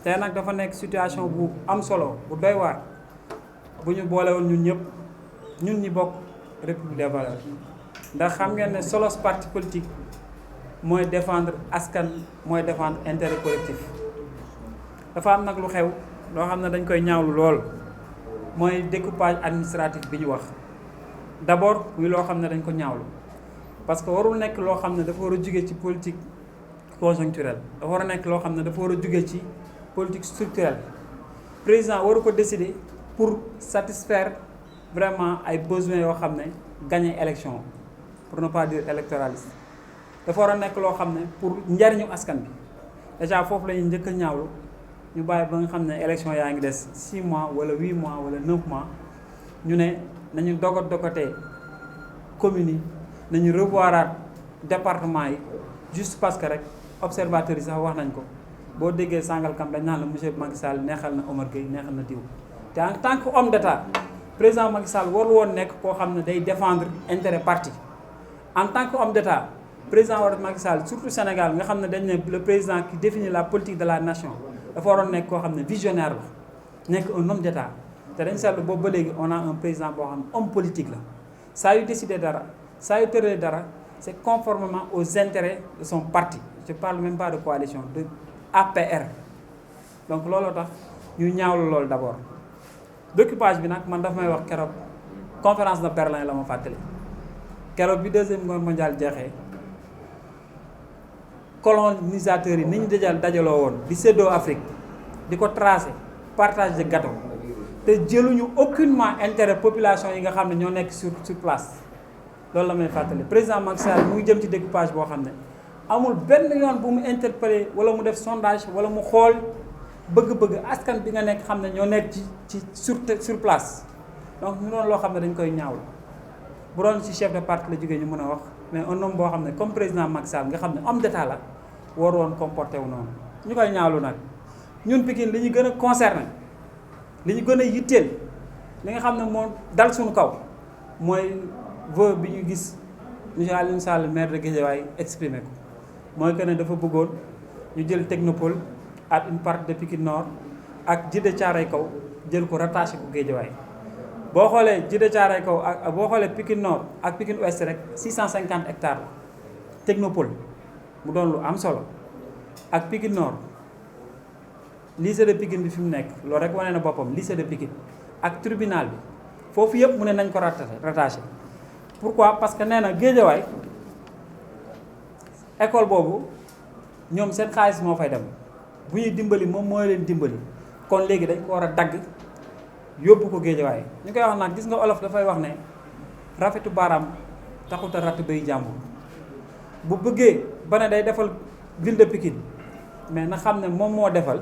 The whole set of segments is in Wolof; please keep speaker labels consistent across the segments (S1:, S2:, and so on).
S1: tey nag dafa nekk situation bu am solo bu doy waar bu ñu boole woon ñun ñëpp ñun ñi bokk République des Valeurs ndax xam ngeen ne solos parti politique mooy défendre askan mooy défendre intérêt collectif. dafa am nag lu xew loo xam ne dañ koy ñaawlu lool mooy découpage administratif bi ñu wax d'abord muy loo xam ne dañ ko ñaawlu parce que warul nekk loo xam ne dafa war a jóge ci politique conjoncturelle dafa war a nekk loo xam ne dafa war a jóge ci politique structurelle. Président waru ko décider pour satisfaire vraiment ay besoins yoo xam ne gagner élection pour ne pas dire électoraliste. dafa war a nekk loo xam ne pour njariñu askan bi déjà foofu la ñuy njëkk a ñaawlu ñu bàyyi ba nga xam ne élection yaa ngi des 6 mois wala 8 mois wala 9 mois ñu ne nañu dogatee communes yi nañu revoiraat département yi juste parce que rek observateurs yi sax wax nañ ko boo déggee Sangalkam dañ naan la monsieur Macky Sall neexal na Omar Gueye neexal na diw te en tant que homme d'état président Macky Sall warul woon nekk koo xam ne day défendre intérêt parti. En tant que homme d'état président Macky Sall surtout Sénégal nga xam ne dañ ne le président qui définit la politique de la nation dafa waroon nekk koo xam ne visionnaire la nekk un homme d'état te dañ seetlu boobu ba léegi on a un président boo xam ne homme politique la saa yu décidé dara saa yu tëralee dara c'est conformément aux intérêts de son parti. Je parle même pas de coalition de APR donc looloo tax ñu ñaawlu loolu d'abord. Découpage bi nag man daf may wax keroog conférence de Berlin la ma fàttali keroog bi deuxième guerre mondiale jeexee colonisateurs yi ni ñu dajaloo woon di séddoo Afrique di ko tracer partage de gâteau te jëluñu aucunement intérêt population yi nga xam ne ñoo nekk sur place loolu la may fàttali. Président Macky Sall mu ngi jëm ci découpage boo xam ne amul benn yoon bu mu interpellé wala mu def sondage wala mu xool bëgg-bëgg askan bi nga nekk xam ne ñoo nekk ci sur place donc ñu doon loo xam ne dañ koy ñaawlu bu doon ci chef de parti la jógee ñu mën a wax mais un homme boo xam ne comme président Macky Sall nga xam ne homme d'état la war woon comporté wu noonu ñu koy ñaawlu nag. ñun Pikine li ñu gën a concerné li ñu gën a yitteel li nga xam ne moo dal suñu kaw mooy vœu bi ñu gis monsieur Aliou Sall maire de Guédiawaye exprimé ko mooy que ne dafa bëggoon ñu jël technopole ak une partie de Pikine Nord ak Djiddah Thiaroye Kaw jël ko rattaché ko Guédiawaye boo xoolee Djiddah Thiaroye Kaw ak boo xoolee Pikine Nord ak Pikine Ouest rek 650 hectares la technopole mu doon lu am solo ak Pikine Nord lycée de Pikine bi fi mu nekk loolu rek wane na boppam lycée de Pikine ak tribunal bi foofu yëpp mu ne nañ ko rattaché pourquoi parce que nee na Guédiawaye école boobu ñoom seen xaalis moo fay dem bu ñuy dimbali moom mooy leen dimbali kon léegi dañ ko war a dagg yóbbu ko Guédiawaye ñu koy wax nag gis nga olof dafay wax ne rafetu baaraam taxut a ratt bay jàmbur bu bëggee ba ne day defal ville de Pikine mais na xam ne moom moo defal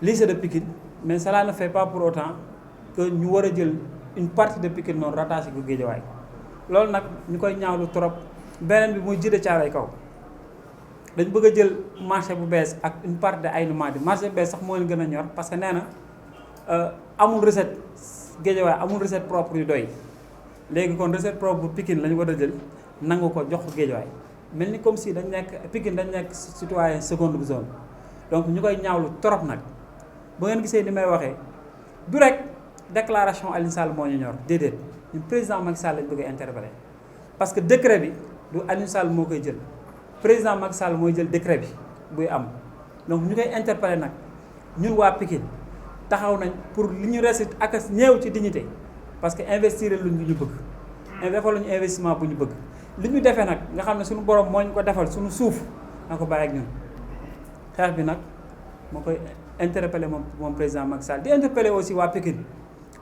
S1: lycée de Pikine mais cela ne fait pas pour autant que ñu war a jël une partie de Pikine noonu rattaché ko Guédiawaye loolu nag ñu koy ñaawlu trop. beneen bi muy Djiddah Thiaroye Kaw dañ bëgg a jël marché bu bees ak une partie de Aïnou Mady marché bu bees sax moo leen gën a ñor parce que nee na amul recette Guédiawaye amul recette propre yu doy léegi kon recette propre bu Pikine la ñu war a jël nangu ko jox ko Guédiawaye mel ni comme si dañ nekk Pikine dañ nekk citoyen seconde zone donc ñu koy ñaawlu trop nag bu ngeen gisee ni may waxee du rek déclaration Aliou Sall moo ñu ñor déedéet ñun président Macky Sall lañ bëgg a interpeller parce que décret bi du Aliou Sall moo koy jël président Macky Sall mooy jël décret bi buy am donc ñu koy interpeller nag ñun waa Pikine taxaw nañ pour li ñu reste ak ñeew ci dignité parce que investir luñ ñu bëgg defal luñu investissement bu ñu bëgg li ñu defee nag nga xam ne suñu borom moo ñu ko defal suñu suuf na ko bàyyi ak ñun xeex bi nag moo koy interpeller moom président Macky Sall di interpeller aussi waa Pikine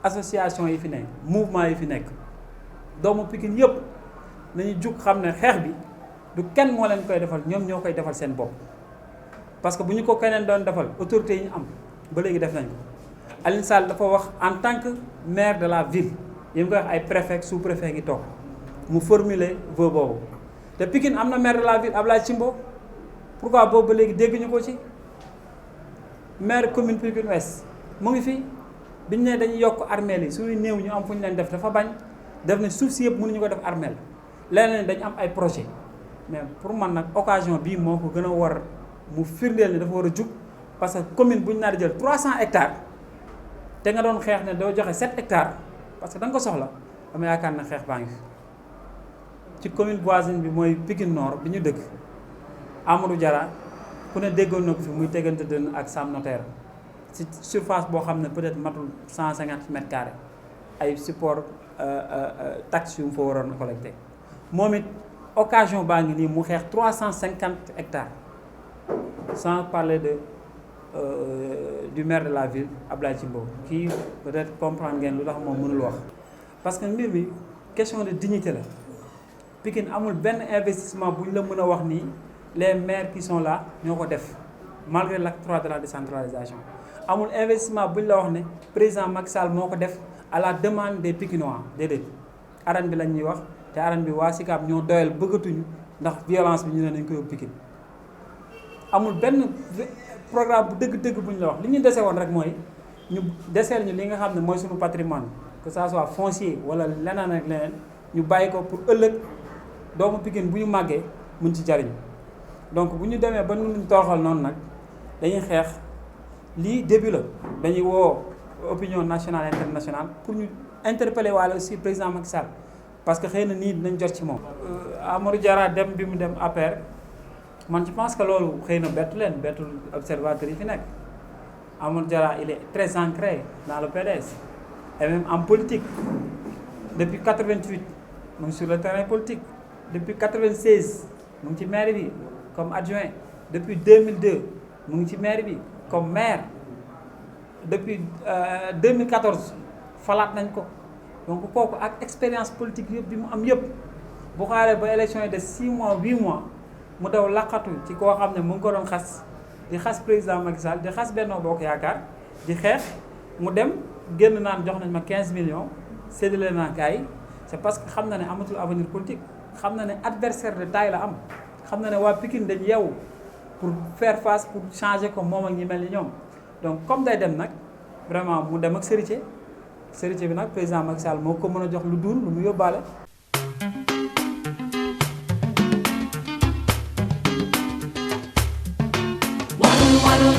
S1: association yi fi nekk mouvement yi fi nekk doomu Pikine yëpp nañu jug xam ne xeex bi du kenn moo leen koy defal ñoom ñoo koy defal seen bopp parce que bu ñu ko keneen doon defal autorité yi ñu am ba léegi def nañ ko Aliou Sall dafa wax en tant que maire de la ville yi mu koy wax ay préfet sous préfet ngi toog mu formuler vœu boobu te Pikine am na maire de la ville Ablaye Thimbo pourquoi boobu ba léegi dégguñu ko ci maire commune Pikine Ouest mu ngi fi biñ ne dañuy yokk armeel yi suñuy néew ñu am fu ñu leen def dafa bañ def na suuf si yëpp mënuñu ko def armeel leneen dañu am ay projet mais pour man nag occasion bii moo ko gën a war mu firndeel ne dafa war a jug parce que commune bu ñu nar a jël 300 hectares te nga doon xeex ne doo joxe 7 hectares parce que da nga ko soxla dama yaakaar ne xeex baa ngi fi ci commune voisine bi mooy Pikine Nord bi ñu dëkk Amadou Diarra ku ne déggoon na ko fi muy tegante dënn ak Sam Notaire ci surface boo xam ne peut-être matul 150 mètres carrés ay support taxe yu mu fa waroon a collecté moom it occasion baa ngi nii mu xeex 350 hectares sans parler du maire de la ville Ablaye Thimbo kii peut-être comprendre ngeen lu tax moom mënul wax parce que mbir mi question de dignité la Pikine amul benn investissement bu ñu la mën a wax nii les maires qui sont là ñoo ko def malgré l'acte 3 de la décentralisation amul investissement bu ñu la wax ne président Macky Sall moo ko def à la demande des Pikinois déedéet arène bi lañ ñuy wax te arène bi waa Sicap ñoo doyal bëggatuñu ndax violence bi ñu ne nañ ko yóbbu Pikine amul benn programme bu dëgg-dëgg bu ñu la wax li ñu dese woon rek mooy ñu deseel ñu li nga xam ne mooy suñu patrimoine que ça soit foncier wala leneen ak leneen ñu bàyyi ko pour ëllëg doomu Pikine bu ñu màggee mun ci jariñ donc bu ñu demee ba nu toroxal noonu nag dañuy xeex lii début la dañuy woo opinion nationale internationale pour ñu interpeller waale aussi président Macky Sall parce que xëy na nii dinañ jot ci moom. Amadou Diarra dem bi mu dem APR man je pense que loolu xëy na bettu leen bettul observateur yi fi nekk Amadou Diarra il est très ancré dans le PDS et même en politique depuis 88 mu ngi sur le terrain politique depuis 96 mu ngi ci maire bi comme adjoint depuis 2002 mu ngi ci maire bi comme maire depuis 2014 falaat nañ ko donc kooku ak expérience politique yëpp bi mu am yëpp bu xaaree ba élection yi de 6 mois 8 mois mu daw laqatu ci koo xam ne mu ngi ko doon xas di xas président Macky Sall di xas Benno Bokk Yaakaar di xeex mu dem génn naan jox nañ ma 15 millions séddale naa kaay c'est parce que xam na ne amatul avenir politique xam na ne adversaire de taille la am xam na ne waa Pikine dañ yeewu pour faire face pour changer ko moom ak ñi mel ni ñoom donc comme day dem nag vraiment mu dem ak sérité bi nag président Macky Sall moo ko mën a jox lu duur lu mu yóbbaale.
S2: Walu walu